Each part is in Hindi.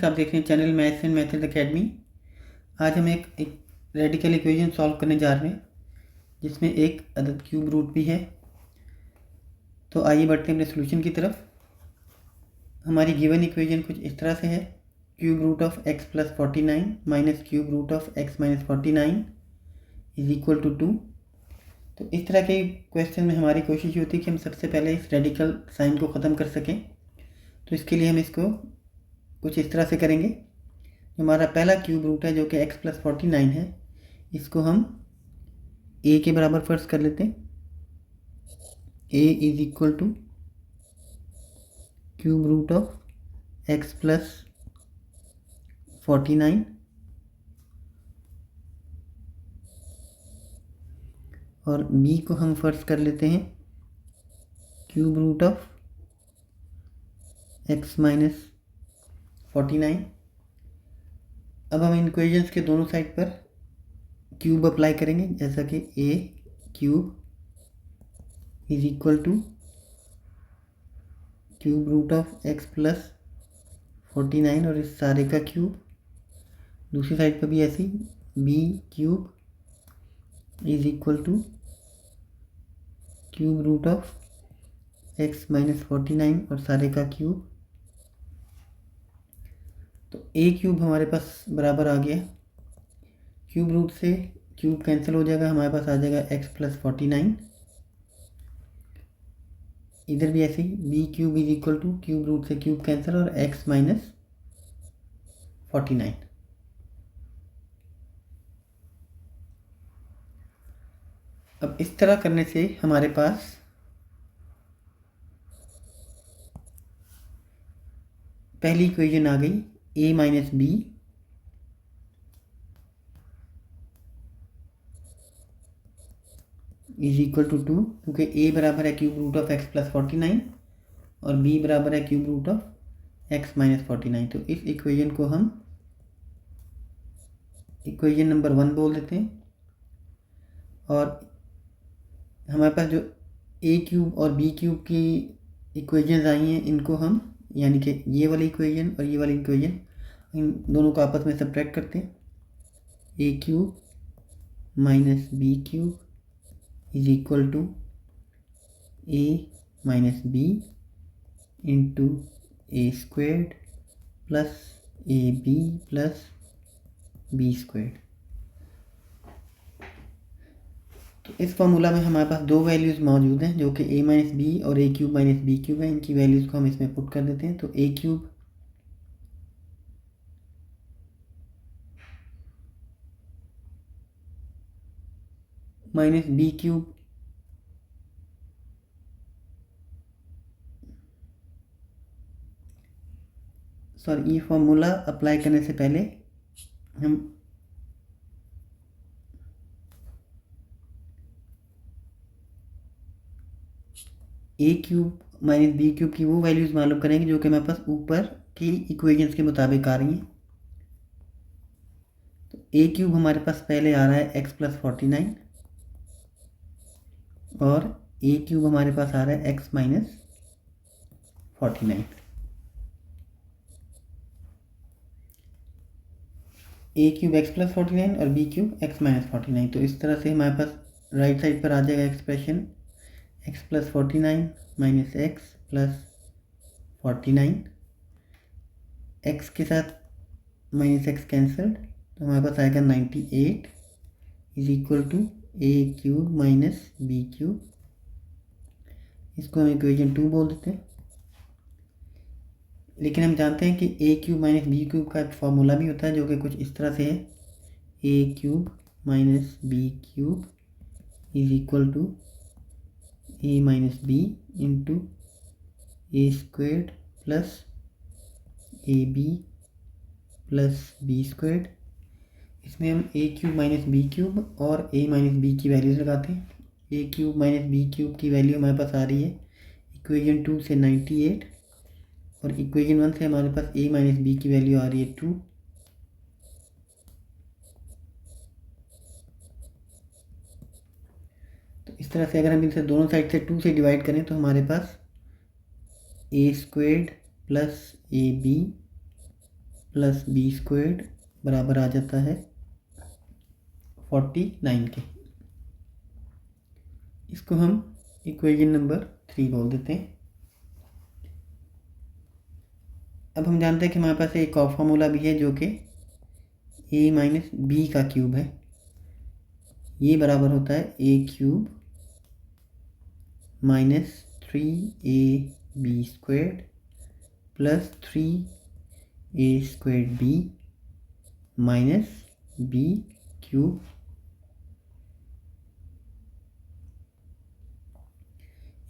आप देख रहे हैं channel maths and method academy. आज हम एक रेडिकल इक्वेशन सॉल्व करने जा रहे हैं जिसमें एक अदद क्यूब रूट भी है। तो आइए बढ़ते हैं अपने सोल्यूशन की तरफ। हमारी गिवन इक्वेशन कुछ इस तरह से है, cube root of x plus 49 minus cube root of x minus 49 is equal to 2। तो इस तरह के क्वेश्चन में हमारी कोशिश होती है कि हम सबसे पहले इस रेडिकल साइन को ख़त्म कर सकें। तो इसके लिए हम इसको कुछ इस तरह से करेंगे। हमारा पहला क्यूब रूट है जो कि x प्लस 49 है, इसको हम a के बराबर फर्स्ट कर लेते हैं। a is equal to cube root of x plus 49 और b को हम फर्स्ट कर लेते हैं cube root of x minus 49। अब हम इन इक्वेशंस के दोनों साइड पर क्यूब अप्लाई करेंगे, जैसा कि a cube is equal to cube root of x plus 49 और इस सारे का क्यूब। दूसरी साइड पर भी ऐसी b cube is equal to cube root of x minus 49 और सारे का क्यूब। तो a क्यूब हमारे पास बराबर आ गया, क्यूब रूट से क्यूब कैंसिल हो जाएगा, हमारे पास आ जाएगा x प्लस 49। इधर भी ऐसे ही b cube is equal to cube root से क्यूब कैंसिल और x माइनस 49। अब इस तरह करने से हमारे पास पहली इक्वेशन आ गई a minus B is equal to 2, क्योंकि a बराबर है cube root of x plus 49 और b बराबर है cube root of x minus 49। तो इस इक्वेशन को हम इक्वेशन नंबर 1 बोल देते हैं। और हमारे पास जो a क्यूब और b क्यूब की इक्वेशंस आई हैं, इनको हम यानी कि ये वाली इक्वेशन और ये वाली इक्वेशन, इन दोनों को आपस में सब्ट्रैक्ट करते हैं। a cube minus b cube is equal to a minus b into a squared plus A B plus B squared. तो इस फॉर्मूला में हमारे पास दो वैल्यूज़ मौजूद हैं जो कि a माइनस बी और a cube minus B cube है। इनकी वैल्यूज़ को हम इसमें पुट कर देते हैं। तो a cube minus B cube sorry, ये फॉर्मूला अप्लाई करने से पहले हम a cube minus B cube की वो वैल्यूज़ मालूम करेंगे जो कि हमारे पास ऊपर की इक्वेशंस के मुताबिक आ रही हैं। तो a क्यूब हमारे पास पहले आ रहा है x प्लस 49 और a क्यूब हमारे पास आ रहा है x minus 49। a cube x plus 49 और b क्यूब x माइनस 49। तो इस तरह से हमारे पास राइट साइड पर आ जाएगा expression x plus 49 minus x plus 49, x के साथ माइनस x कैंसल्ड, तो हमारे पास आएगा 98 is equal to a cube minus b cube. इसको हम इक्वेशन 2 बोल देते हैं। लेकिन हम जानते हैं कि a cube minus B cube का एक फॉर्मूला भी होता है जो कि कुछ इस तरह से है, a cube minus B cube is equal to a minus B into A squared plus A B plus B squared. इसमें हम a cube minus B cube और a माइनस बी की वैल्यूज़ लगाते हैं। a cube minus B cube की वैल्यू हमारे पास आ रही है इक्वेशन 2 से 98 और इक्वेशन 1 से हमारे पास a माइनस बी की वैल्यू आ रही है 2। तो इस तरह से अगर हम इसे दोनों साइड से 2 से डिवाइड करें तो हमारे पास a squared plus A B plus B squared बराबर आ जाता है 49 के। इसको हम इक्वेशन नंबर 3 बोल देते हैं। अब हम जानते हैं कि हमारे पास एक और फॉर्मूला भी है जो कि a माइनस बी का क्यूब है। ये बराबर होता है a cube minus 3ab squared plus 3a squared b minus b cube.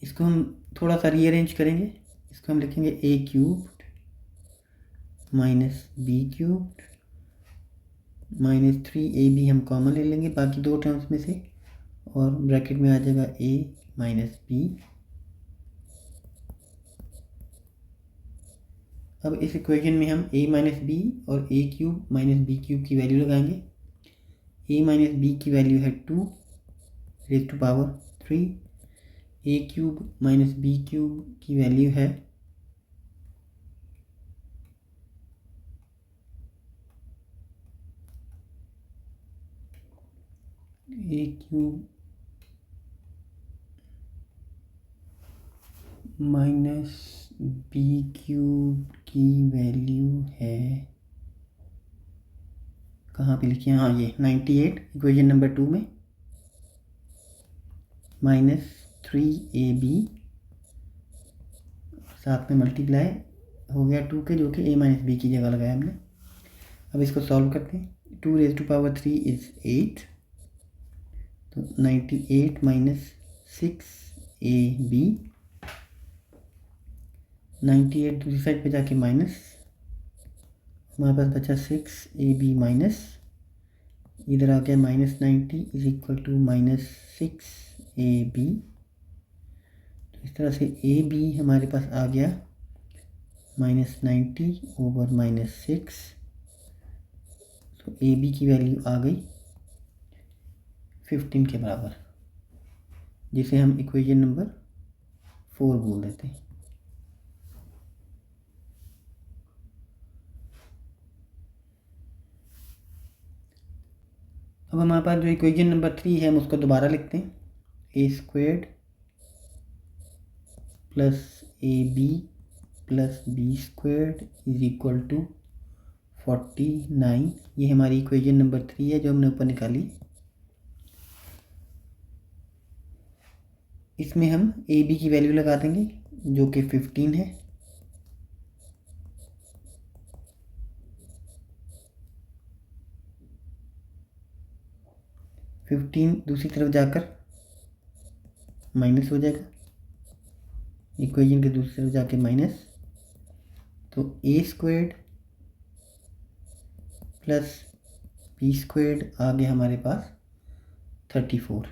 इसको हम थोड़ा सा रीअरेंज करेंगे। इसको हम लिखेंगे a cube minus B cube minus 3ab हम कॉमन ले लेंगे बाकी दो टर्म्स में से, और ब्रैकेट में आ जाएगा a माइनस बी। अब इस इक्वेशन में हम a माइनस बी और a cube minus B cube की वैल्यू लगाएंगे। a माइनस बी की वैल्यू है 2 raise to power 3। a cube minus B cube की वैल्यू है a cube minus B cube की वैल्यू है, कहाँ पे लिखी है, हाँ ये 98 इक्वेशन नंबर 2 में, माइनस 3ab साथ में मल्टीप्लाई हो गया 2 के, जो कि a माइनस बी की जगह लगाया हमने। अब इसको सॉल्व करते हैं। 2 रेज़ टू पावर 3 इज़ 8, तो 98 माइनस 6ab, 98 दूसरी साइड पे जाके माइनस, हमारे पास बचा 6ab माइनस, इधर आ गया minus 90 is equal to minus 6ab। तो इस तरह से ab हमारे पास आ गया माइनस 90 ओवर माइनस 6। तो ab की वैल्यू आ गई 15 के बराबर, जिसे हम इक्वेशन नंबर 4 बोल देते हैं। अब हमारे पास जो इक्वेशन नंबर 3 है हम उसको दोबारा लिखते हैं। a स्क्वेयर्ड प्लस ab प्लस B squared is equal to 49। ये हमारी इक्वेशन नंबर 3 है जो हमने ऊपर निकाली। इसमें हम ab की वैल्यू लगा देंगे जो कि 15 है। दूसरी तरफ जाकर माइनस हो जाएगा, इक्वेशन के दूसरी तरफ जाके माइनस, तो a squared plus B squared आ गया हमारे पास 34।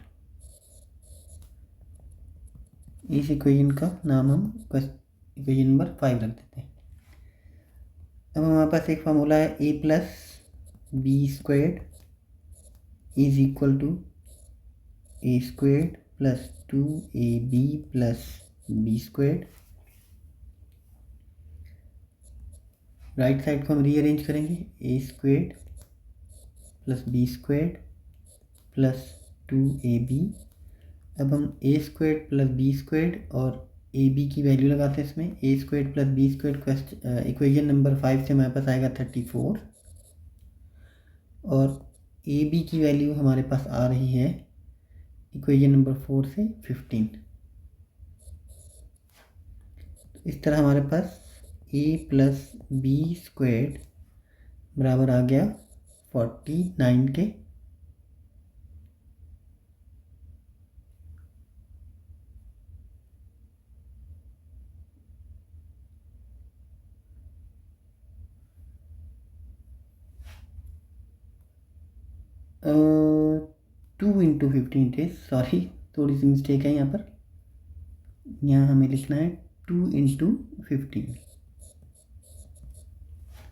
इस इक्वेशन का नाम हम इक्वेशन नंबर 5 रख देते हैं। अब हमारे पास एक फार्मूला है a plus B squared is equal to a squared plus 2ab plus B squared. Right side को हम रीअरेंज करेंगे, a squared plus B squared plus 2ab। अब हम a squared plus B squared और ab की वैल्यू लगाते हैं इसमें। a squared plus B squared equation number 5 से हमारे पास आएगा 34, और ab की वैल्यू हमारे पास आ रही है इक्वेशन नंबर 4 से 15। इस तरह हमारे पास a प्लस बी स्क्वेयर्ड बराबर आ गया 49 के। टू इंटू 15 थे, सॉरी थोड़ी सी मिस्टेक है यहाँ पर, यहाँ हमें लिखना है 2 इंटू 15।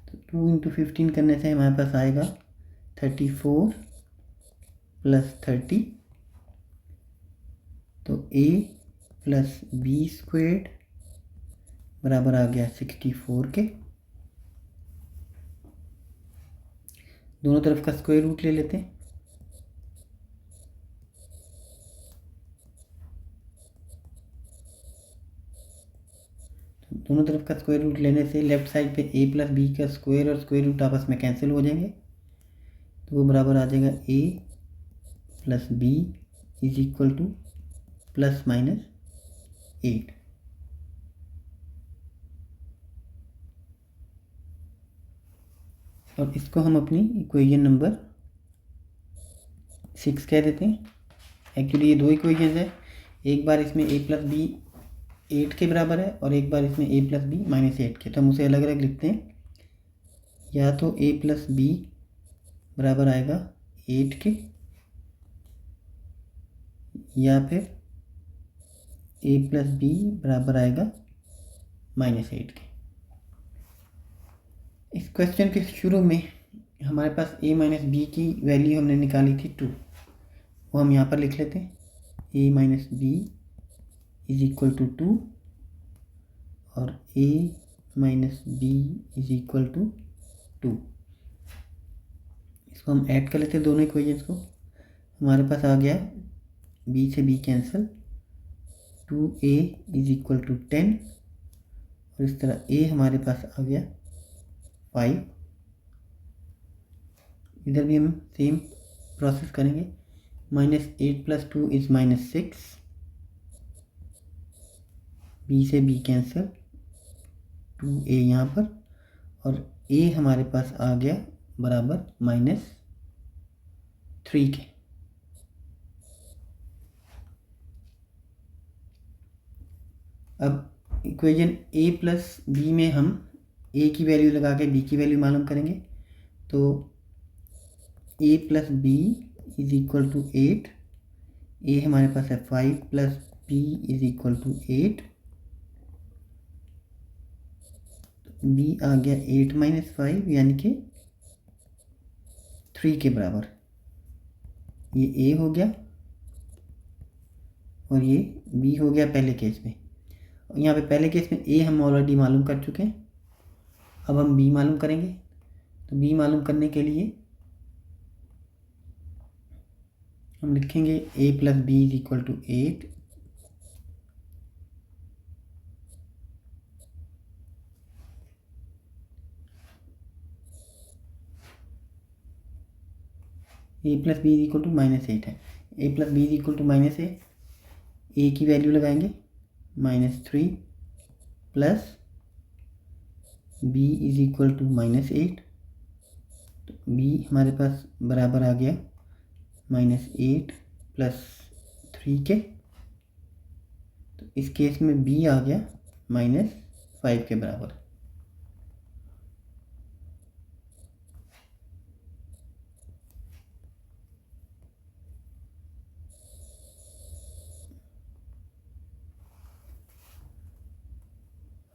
तो 2 इंटू 15 करने से हमारे पास आएगा 34 प्लस 30, तो a प्लस बी स्क्वेयर्ड बराबर आ गया 64 के। दोनों तरफ का स्क्वायर रूट ले लेते हैं। दोनों तरफ का स्क्वायर रूट लेने से लेफ्ट साइड पे a प्लस बी का स्क्वायर और स्क्वायर रूट आपस में कैंसिल हो जाएंगे, तो वो बराबर आ जाएगा a plus B is equal to plus minus 8। और इसको हम अपनी इक्वेशन नंबर 6 कह देते हैं। एक्चुअली ये दो इक्वेशन है, एक बार इसमें a प्लस बी 8 के बराबर है और एक बार इसमें a प्लस बी माइनस 8 के, तो हम उसे अलग अलग लिखते हैं। या तो a प्लस बी बराबर आएगा 8 के, या फिर a प्लस बी बराबर आएगा माइनस 8 के। इस क्वेश्चन के शुरू में हमारे पास a माइनस बी की वैल्यू हमने निकाली थी 2, वो हम यहाँ पर लिख लेते हैं। a minus B is equal to 2 और a minus B is equal to 2। इसको हम ऐड कर लेते हैं दोनों इक्वेशंस को। हमारे पास आ गया b से b cancel, 2a is equal to 10 और इस तरह a हमारे पास आ गया 5। इधर भी हम सेम प्रोसेस करेंगे। -8 + 2 इज -6, b से b कैंसिल, 2a यहाँ पर और a हमारे पास आ गया बराबर -3 के। अब इक्वेशन a प्लस बी में हम a की वैल्यू लगा के b की वैल्यू मालूम करेंगे। तो a plus B is equal to 8, a हमारे पास है 5 plus b is equal to 8, b आ गया 8 माइनस 5 यानी कि 3 के बराबर। ये a हो गया और ये b हो गया पहले केस में। और यहाँ पे पहले केस में a हम ऑलरेडी मालूम कर चुके हैं, अब हम b मालूम करेंगे। तो b मालूम करने के लिए हम लिखेंगे a plus B is equal to 8, a plus B is equal to -8 है। a plus B is equal to -8, a की वैल्यू लगाएंगे -3 plus b is equal to -8, तो b हमारे पास बराबर आ गया -8 प्लस 3 के। तो इस केस में b आ गया -5 के बराबर।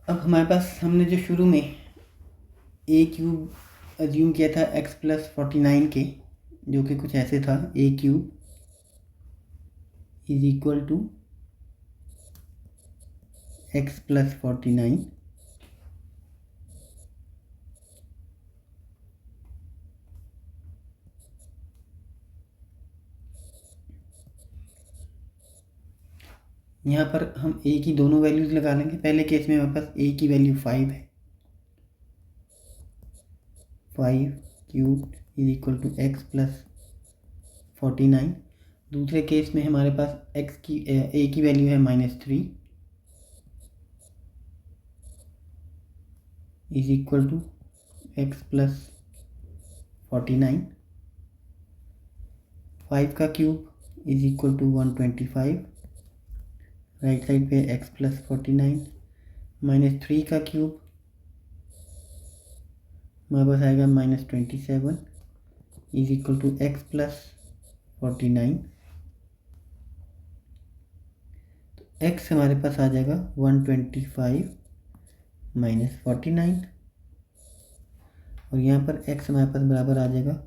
अब हमारे पास हमने जो शुरू में a क्यूब अज्यूम किया था x प्लस 49 के, जो कि कुछ ऐसे था a cube is equal to x plus 49, यहाँ पर हम a की दोनों वैल्यूज लगा लेंगे। पहले केस में हमारे पास a की वैल्यू 5 है, 5 cube is equal to x plus 49। दूसरे केस में हमारे पास a की वैल्यू है -3 is equal to x plus 49। 5 का cube is equal to 125, right side पे x प्लस 49 -3 का क्यूब हमारे पास आएगा -27 is equal to x plus 49। तो x हमारे पास आ जाएगा 125 माइनस 49 और यहाँ पर x हमारे पास बराबर आ जाएगा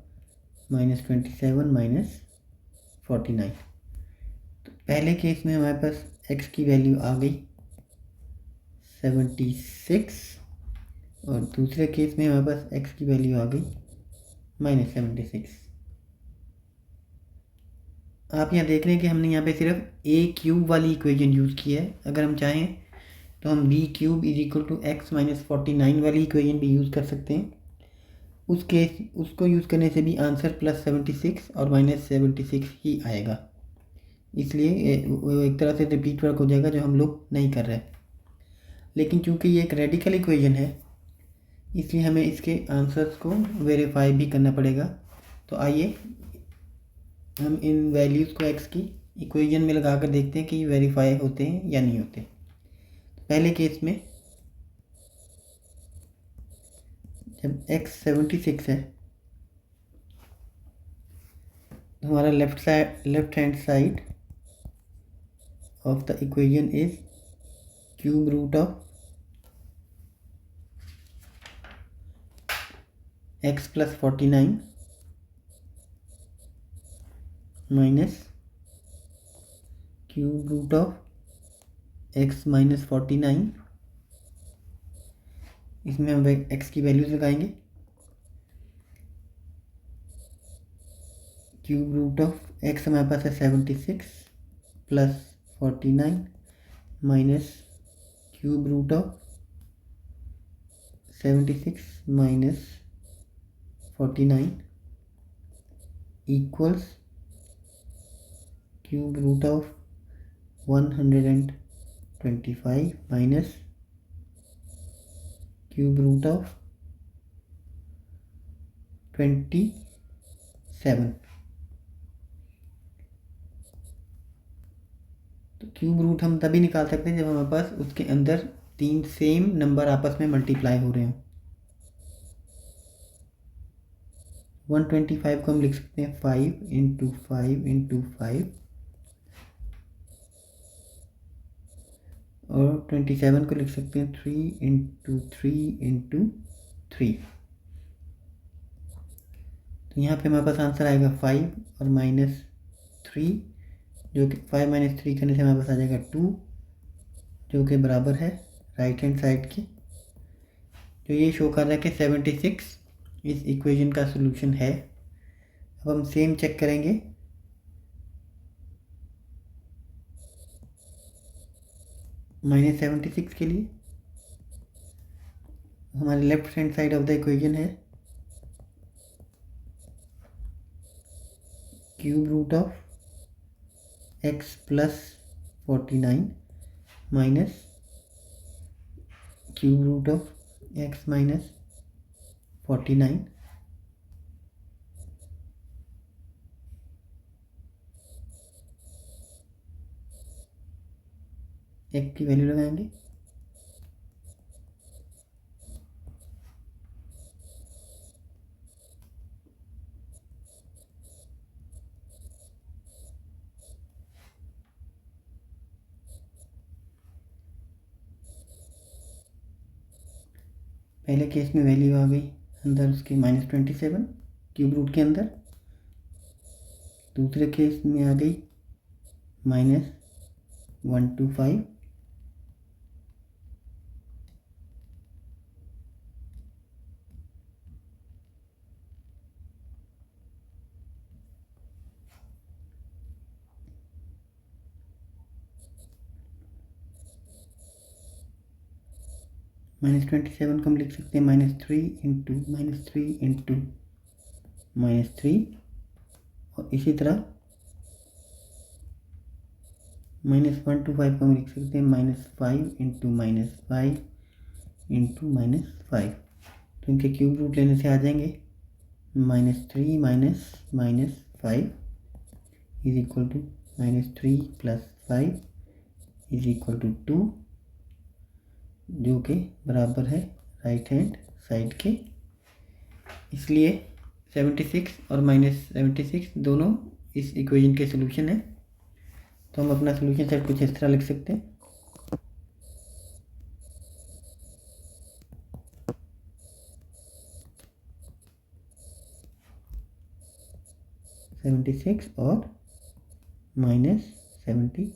-27 माइनस 49। तो पहले केस में हमारे पास x की वैल्यू आ गई 76 और दूसरे केस में हमारे पास x की वैल्यू आ गई -76। आप यहाँ देख रहे हैं कि हमने यहाँ पे सिर्फ ए क्यूब वाली इक्वेशन यूज़ की है। अगर हम चाहें तो हम b cube is equal to x minus 49 वाली इक्वेशन भी यूज़ कर सकते हैं। उसको यूज़ करने से भी आंसर +76 और -76 ही आएगा। इसलिए वो एक तरह से रिपीट वर्क हो जाएगा जो हम लोग नहीं कर रहे। लेकिन चूंकि ये एक रेडिकल इक्वेशन है इसलिए हमें इसके आंसर्स को वेरीफाई भी करना पड़ेगा। तो आइए हम इन वैल्यूज़ को एक्स की इक्वेशन में लगा कर देखते हैं कि वेरीफाई होते हैं या नहीं होते। पहले केस में जब x 76 है तो हमारा left hand side of the equation is cube root of x + 49 minus cube root of x - 49। इसमें हम x की वैल्यूज लगाएंगे। क्यूब रूट ऑफ x हमारे पास है 76 + 49 minus cube root of 76 minus 49 equals cube root of 125 minus cube root of 27। तो क्यूब रूट हम तभी निकाल सकते हैं जब हमारे पास उसके अंदर 3 सेम नंबर आपस में मल्टीप्लाई हो रहे हों। 125 को हम लिख सकते हैं 5 × 5 × 5 और 27 को लिख सकते हैं 3 × 3 × 3। तो यहाँ पे हमारे पास आंसर आएगा 5 और -3, जो कि 5 - 3 करने से हमारे पास आ जाएगा 2, जो कि बराबर है राइट हैंड साइड के। जो ये शो कर रहा है कि 76 इस इक्वेशन का सलूशन है। अब हम सेम चेक करेंगे। -76 के लिए हमारे left hand side of the equation है cube root of x + 49 minus cube root of x - 49। एक की वैल्यू लगाएंगे। पहले केस में वैल्यू आ गई अंदर उसके -27 क्यूब रूट के अंदर। दूसरे केस में आ गई -125 -27 को हम लिख सकते हैं -3 × -3 और इसी तरह -125 को हम लिख सकते हैं -5 × -5 × -5। तो इनके क्यूब रूट लेने से आ जाएंगे -3 - -5 is equal to -3 + 5 is equal to 2, जो कि बराबर है राइट हैंड साइड के। इसलिए 76 और -76 दोनों इस इक्वेशन के सलूशन है। तो हम अपना सलूशन सेट कुछ इस तरह लिख सकते हैं। 76 और -76।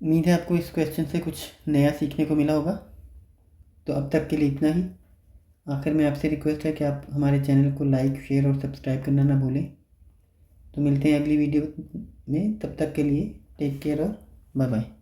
उम्मीद है आपको इस क्वेश्चन से कुछ नया सीखने को मिला होगा। तो अब तक के लिए इतना ही। आखिर में आपसे रिक्वेस्ट है कि आप हमारे चैनल को लाइक, शेयर और सब्सक्राइब करना ना भूलें। तो मिलते हैं अगली वीडियो में, तब तक के लिए टेक केयर और बाय बाय।